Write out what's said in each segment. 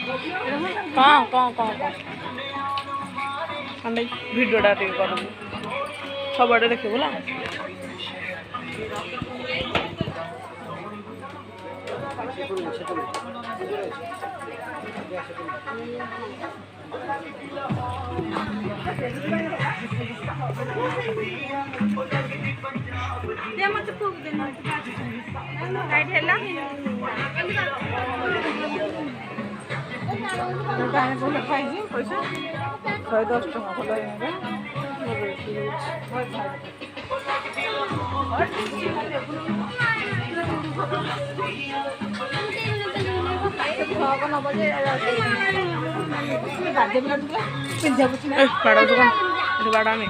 कौन ଆମେ ଭିଡ଼ିଓଟା ଟିକେ କରିବୁ ସବୁଆଡ଼େ ଦେଖିବୁ ହେଲା। ଖାଇଛି ପଇସା 110 ଟଙ୍କା ଭଲ ବାଡ଼ାନି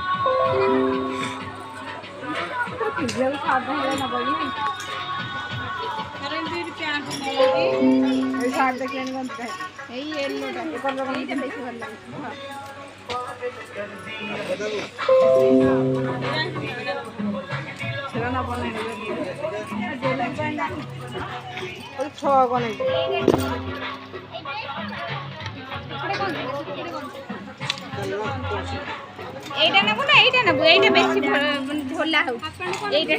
এইটা নেবো না এইটা নেবো এইটা বেশি ঝোলা হোক এইটা